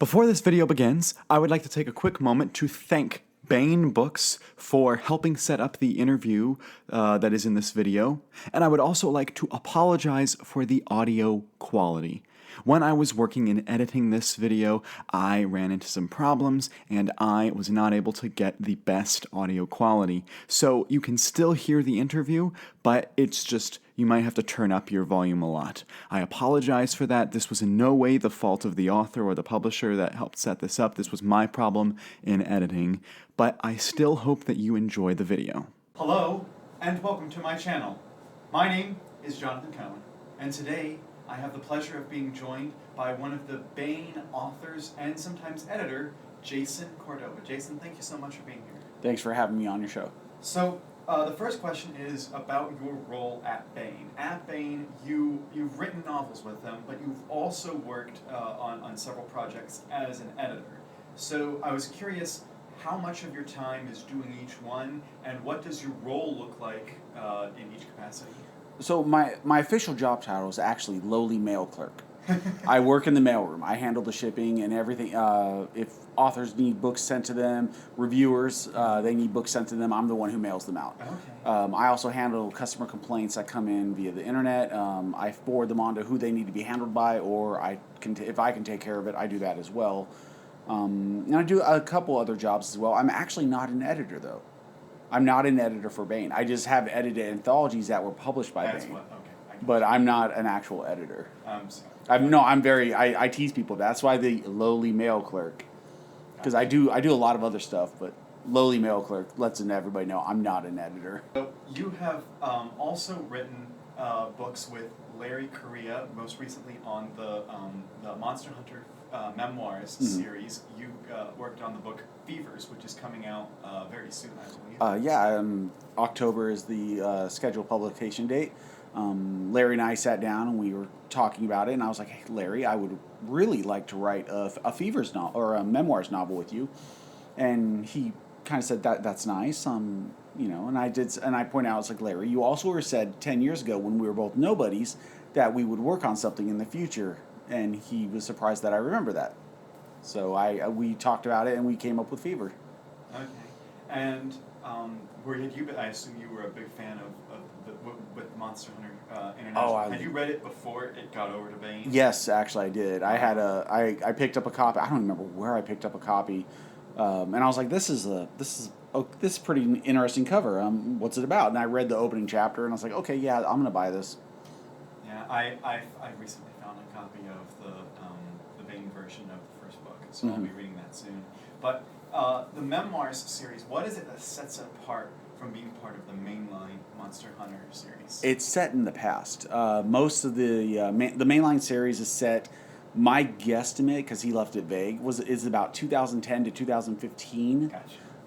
Before this video begins, I would like to take a quick moment to thank Baen Books for helping set up the interview that is in this video, and I would also like to apologize for the audio quality. When I was working in editing this video, I ran into some problems and I was not able to get the best audio quality. So you can still hear the interview, but it's just, you might have to turn up your volume a lot. I apologize for that. This was in no way the fault of the author or the publisher that helped set this up. This was my problem in editing, but I still hope that you enjoy the video. Hello, and welcome to my channel. My name is Jonathan Cohen, and today I have the pleasure of being joined by one of the Baen authors and sometimes editor, Jason Cordova. Jason, thank you so much for being here. Thanks for having me on your show. So, the first question is about your role at Baen. At Baen, you've written novels with them, but you've also worked on several projects as an editor. So I was curious how much of your time is doing each one, and what does your role look like in each capacity? So my official job title is actually lowly mail clerk. I work in the mailroom. I handle the shipping and everything. If authors need books sent to them, reviewers, they need books sent to them, I'm the one who mails them out. Okay. I also handle customer complaints that come in via the internet. I forward them on to who they need to be handled by, or if I can take care of it, I do that as well. And I do a couple other jobs as well. I'm actually not an editor, though. I'm not an editor for Baen. I just have edited anthologies that were published by Baen. But I'm not an actual editor. I tease people. That's why the lowly mail clerk, because I do a lot of other stuff, but lowly mail clerk lets everybody know I'm not an editor. So you have also written books with Larry Correia, most recently on the Monster Hunter Memoirs series. You worked on the book Fevers, which is coming out very soon, I believe. October is the scheduled publication date. Larry and I sat down and we were talking about it, and I was like, "Hey, Larry, I would really like to write a Fevers novel or a memoirs novel with you." And he kind of said that's nice, and I pointed out, it's like, Larry, you also said 10 years ago when we were both nobodies that we would work on something in the future, and he was surprised that I remember that. So we talked about it and we came up with Fever. Okay, and where had you been? I assume you were a big fan of with Monster Hunter International. Had you read it before it got over to Baen? Yes, actually I did. I picked up a copy. I don't remember where I picked up a copy, and I was like, this is pretty interesting cover. What's it about? And I read the opening chapter and I was like, okay, yeah, I'm gonna buy this. Yeah, I recently found a copy of the Baen version of the first book, so I'll be reading that soon. But the Memoirs series, what is it that sets it apart from being part of the mainline Monster Hunter series? It's set in the past. Most of the mainline series is set, my guesstimate, because he left it vague, is about 2010 to 2015.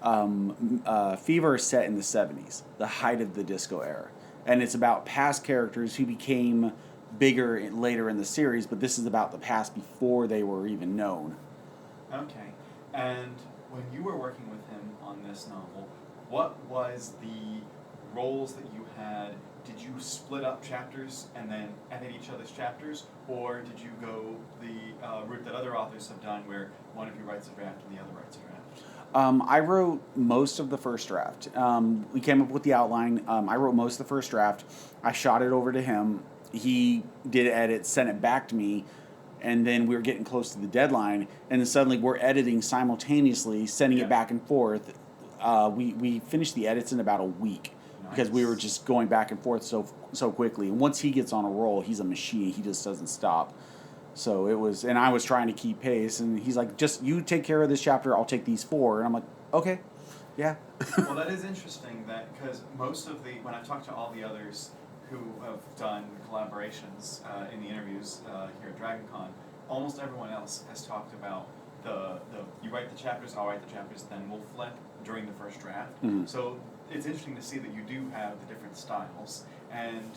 Gotcha. Fever is set in the 70s, the height of the disco era. And it's about past characters who became bigger later in the series, but this is about the past before they were even known. Okay. And when you were working with him on this novel, what was the roles that you had? Did you split up chapters and then edit each other's chapters, or did you go the route that other authors have done where one of you writes a draft and the other writes a draft? I wrote most of the first draft. We came up with the outline. I wrote most of the first draft. I shot it over to him. He did edit, sent it back to me, and then we were getting close to the deadline, and then suddenly we're editing simultaneously, sending it back and forth. We finished the edits in about a week. Nice. Because we were just going back and forth so quickly. And once he gets on a roll, he's a machine. He just doesn't stop. So it was, and I was trying to keep pace, and he's like, just you take care of this chapter, I'll take these 4. And I'm like, okay, yeah. Well, that is interesting, that because most of when I've talked to all the others who have done collaborations in the interviews here at DragonCon, almost everyone else has talked about you write the chapters, I'll write the chapters, then we'll flip during the first draft. So it's interesting to see that you do have the different styles. And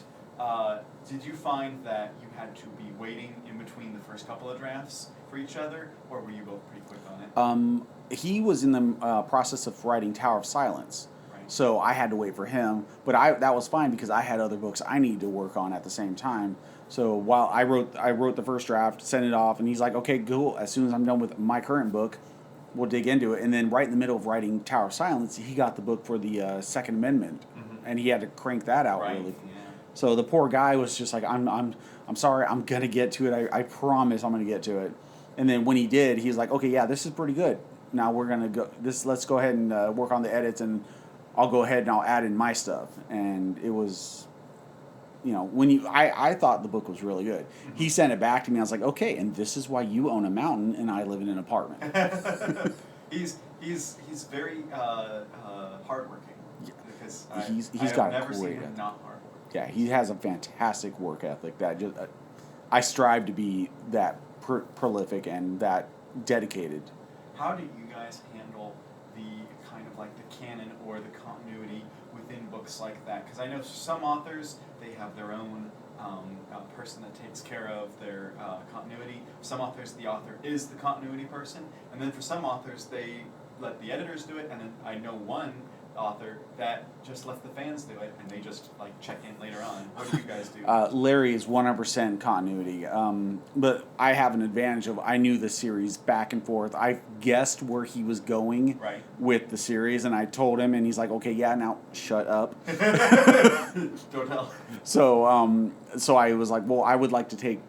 did you find that you had to be waiting in between the first couple of drafts for each other, or were you both pretty quick on it? He was in the process of writing Tower of Silence. Right. So I had to wait for him, but that was fine because I had other books I needed to work on at the same time. So while I wrote the first draft, sent it off, and he's like, okay, cool. As soon as I'm done with my current book, we'll dig into it. And then right in the middle of writing Tower of Silence, he got the book for the Second Amendment, and he had to crank that out Right. really. Yeah. So the poor guy was just like, I'm sorry, I'm gonna get to it. I promise I'm gonna get to it. And then when he did, he's like, okay, yeah, this is pretty good. Now we're gonna go. Let's go ahead and work on the edits, and I'll go ahead and I'll add in my stuff. And it was, I thought the book was really good. He sent it back to me. I was like, okay, and this is why you own a mountain and I live in an apartment. he's very hardworking. Yeah. Because He's I've got never great seen him ethic. not hardworking. Yeah, he has a fantastic work ethic. That just, I strive to be that prolific and that dedicated. How do you guys handle the kind of like the canon or the continuity within books like that? Because I know some authors, they have their own person that takes care of their continuity. Some authors, the author is the continuity person. And then for some authors, they let the editors do it. And then I know one author that just lets the fans do it, and they just like check in later on. What do you guys do? Larry is 100% continuity, but I have an advantage of I knew the series back and forth. I guessed where he was going Right. with the series, and I told him, and he's like, "Okay, yeah, now shut up." Don't tell. So I was like, "Well, I would like to take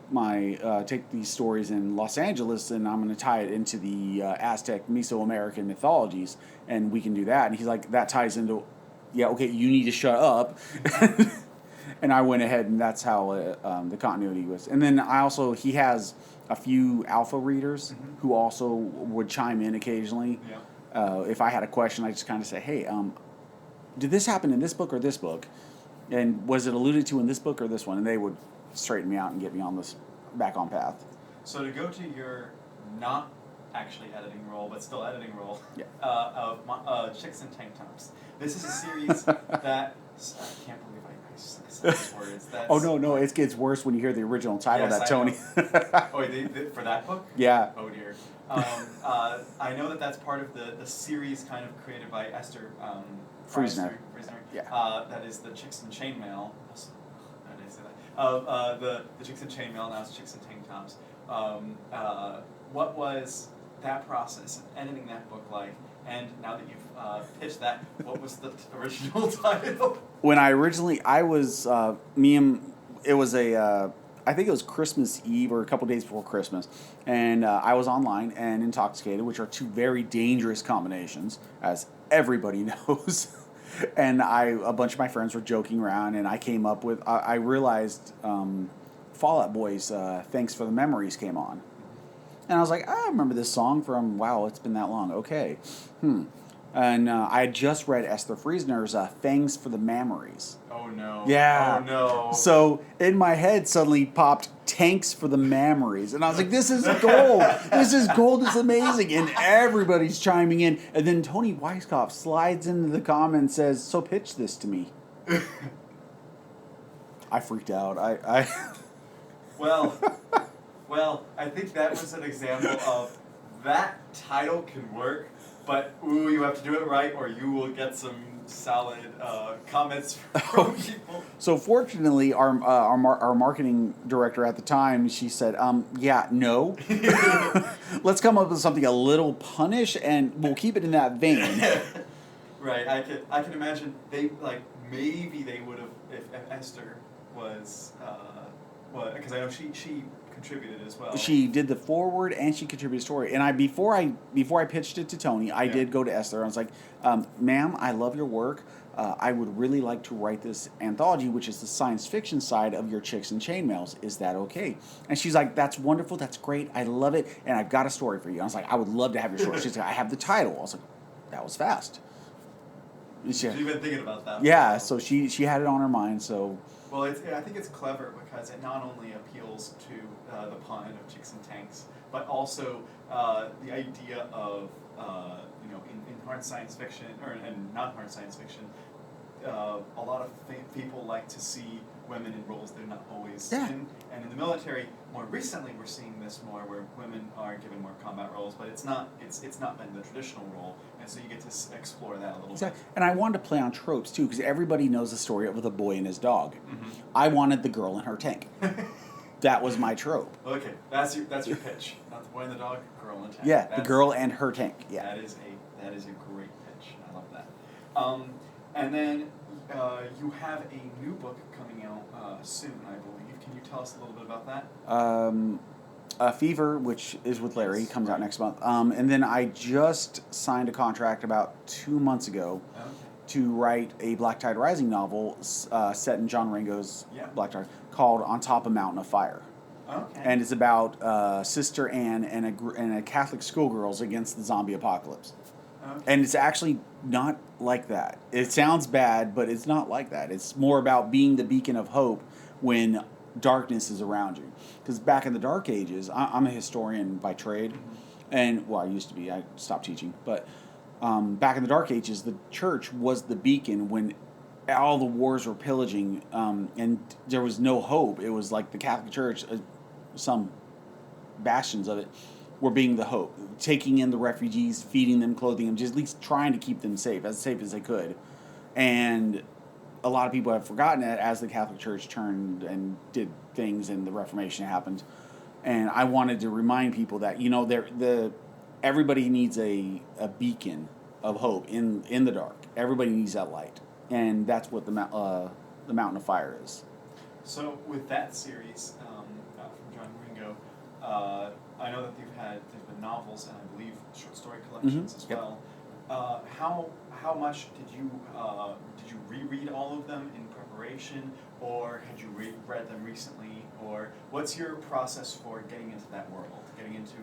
take these stories in Los Angeles, and I'm going to tie it into the Aztec Mesoamerican mythologies, and we can do that." And he's like, "That ties into." Yeah, okay, you need to shut up. And I went ahead, and that's how the continuity was. And then he has a few alpha readers who also would chime in occasionally. Yeah. If I had a question, I just kind of say, hey, did this happen in this book or this book? And was it alluded to in this book or this one? And they would straighten me out and get me on this back on path. So to go to your not actually editing role, but still editing role, Yeah. of Chicks and Tank Tops. This is a series that I can't believe I said these words. Oh no, it gets worse when you hear the original title. Yes, that I Tony. Oh, for that book? Yeah. Oh dear. I know that's part of the series kind of created by Esther Friesner. Yeah. That is the Chicks and Chainmail. How did I say that? The Chicks and Chainmail, now it's Chicks and Tank Tops. What was that process of editing that book like? And now that you've pitched that, what was the original title? When I was it was I think it was Christmas Eve or a couple days before Christmas, and I was online and intoxicated, which are two very dangerous combinations, as everybody knows. And a bunch of my friends were joking around, and I came up with, I realized Fall Out Boy's "Thanks for the Memories" came on. And I was like, I remember this song from, wow, it's been that long. Okay. And I had just read Esther Friesner's "Thanks for the Memories." Oh no. Yeah. Oh no. So in my head suddenly popped "Tanks for the Memories," and I was like, "This is gold! This is gold! It's amazing!" And everybody's chiming in. And then Tony Weisskopf slides into the comment and says, "So pitch this to me." I freaked out. I Well, I think that was an example of that title can work, but ooh, you have to do it right, or you will get some solid comments from people. So fortunately, our marketing director at the time, she said, "Yeah, no, let's come up with something a little punish, and we'll keep it in that vein." Right. I can imagine maybe they would have if Esther was because I know she contributed as well. She did the foreword and she contributed a story. And before I pitched it to Tony, I did go to Esther. I was like, "Ma'am, I love your work. I would really like to write this anthology, which is the science fiction side of your Chicks and Chainmails. Is that okay?" And she's like, "That's wonderful. That's great. I love it. And I've got a story for you." I was like, "I would love to have your story." She's like, "I have the title." I was like, "That was fast." You've been thinking about that. Yeah. So she had it on her mind. So. Well, I think it's clever because it not only appeals to the pun of Chicks and Tanks, but also the idea of in hard science fiction and not hard science fiction, a lot of people like to see women in roles they're not always in. And in the military, more recently, we're seeing this more where women are given more combat roles, but it's not been the traditional role, and so you get to explore that a little bit. And I wanted to play on tropes too, because everybody knows the story of the boy and his dog. I wanted the girl in her tank. that was my trope. Okay, that's your pitch. Not the boy and the dog, girl and the tank. Yeah, the That's- girl and her tank. Yeah. That is a great pitch. I love that. And then you have a new book coming out soon, I believe. Can you tell us a little bit about that? Fever, which is with Larry, Yes, comes out right. next month. And then I just signed a contract about 2 months ago Okay. to write a Black Tide Rising novel set in John Ringo's Yeah. Black Tide called On Top of Mountain of Fire. Okay. And it's about Sister Anne and a Catholic schoolgirls against the zombie apocalypse. Okay. And it's actually not like that. It sounds bad, but it's not like that. It's more about being the beacon of hope when darkness is around you. Because back in the Dark Ages, I'm a historian by trade, and well, I used to be. I stopped teaching, but back in the Dark Ages, the church was the beacon when all the wars were pillaging, and there was no hope. It was like the Catholic Church, some bastions of it, were being the hope, taking in the refugees, feeding them, clothing them, just at least trying to keep them safe as they could. And a lot of people have forgotten it as the Catholic Church turned and did things and the Reformation happened. And I wanted to remind people that everybody needs a beacon of hope in the dark. Everybody needs that light, and that's what the Mountain of Fire is. So with that series from John Ringo, I know that there's been novels and I believe short story collections as Yep. well. How much did you reread all of them in preparation, or had you read them recently, or what's your process for getting into that world, getting into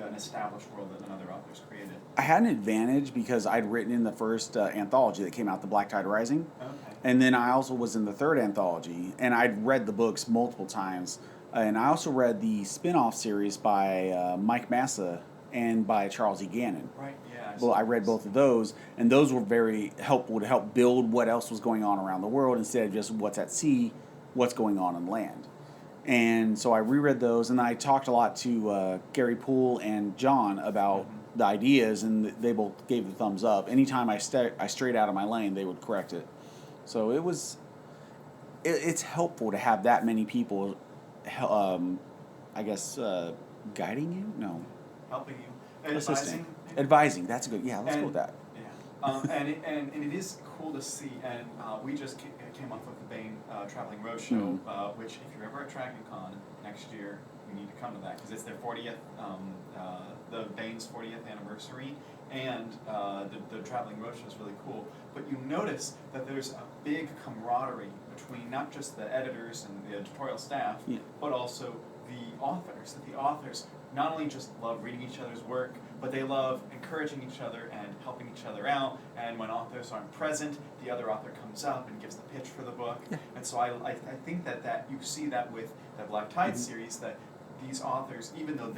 an established world that another author's created? I had an advantage because I'd written in the first anthology that came out, The Black Tide Rising. Okay. And then I also was in the third anthology, and I'd read the books multiple times. And I also read the spin-off series by Mike Massa and by Charles E. Gannon. Right. Yeah. Well, I read both of those, and those were very helpful to help build what else was going on around the world instead of just what's at sea, what's going on in land. And so I reread those, and I talked a lot to Gary Poole and John about the ideas, and they both gave the thumbs up. Anytime I strayed out of my lane, they would correct it. So it's helpful to have that many people, I guess, guiding you? No. Helping you, Assisting. advising. Advising, that's a good, yeah, let's go with that. Yeah, and it is cool to see, and we just came off of the Baen Traveling Roadshow, which if you're ever at DragonCon next year, you need to come to that, because it's their 40th, the Baen's 40th anniversary, and the Traveling Roadshow is really cool. But you notice that there's a big camaraderie between not just the editors and the editorial staff, but also the authors, that the authors not only just love reading each other's work, but they love encouraging each other and helping each other out. And when authors aren't present, the other author comes up and gives the pitch for the book. And so I think that you see that with the Black Tide series, that these authors, even though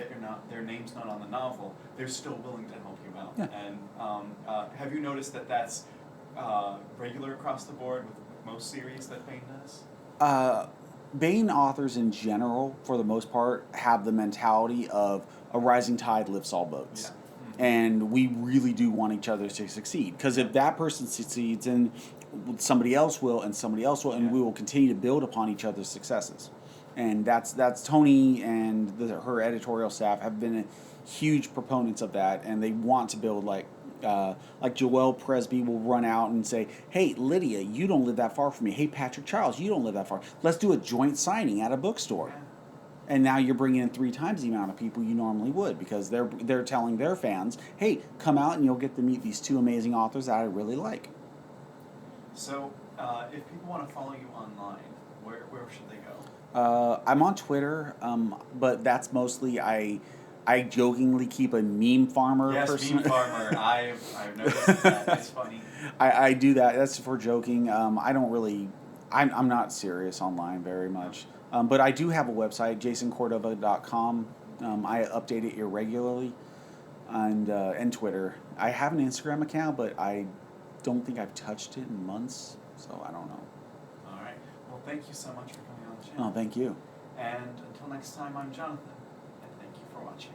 their name's not on the novel, they're still willing to help you out. And have you noticed that that's regular across the board with most series that Baen does? Baen authors in general, for the most part, have the mentality of a rising tide lifts all boats. Yeah. And we really do want each other to succeed. Because if that person succeeds, then somebody else will, and somebody else will, and we will continue to build upon each other's successes. And that's Tony and her editorial staff have been huge proponents of that, and they want to build like Joelle Presby will run out and say, hey, Lydia, you don't live that far from me. Hey, Patrick Charles, you don't live that far. Let's do a joint signing at a bookstore. And now you're bringing in 3 times the amount of people you normally would, because they're telling their fans, hey, come out and you'll get to meet these 2 amazing authors that I really like. So if people want to follow you online, where should they go? I'm on Twitter, but that's mostly I jokingly keep a meme farmer. Yes, person. meme farmer. I've noticed that. It's funny. I do that. That's for joking. I don't really. I'm not serious online very much. But I do have a website, jasoncordova.com. I update it irregularly, and Twitter. I have an Instagram account, but I don't think I've touched it in months, so I don't know. All right. Well, thank you so much for coming on the channel. Oh, thank you. And until next time, I'm Jonathan, and thank you for watching.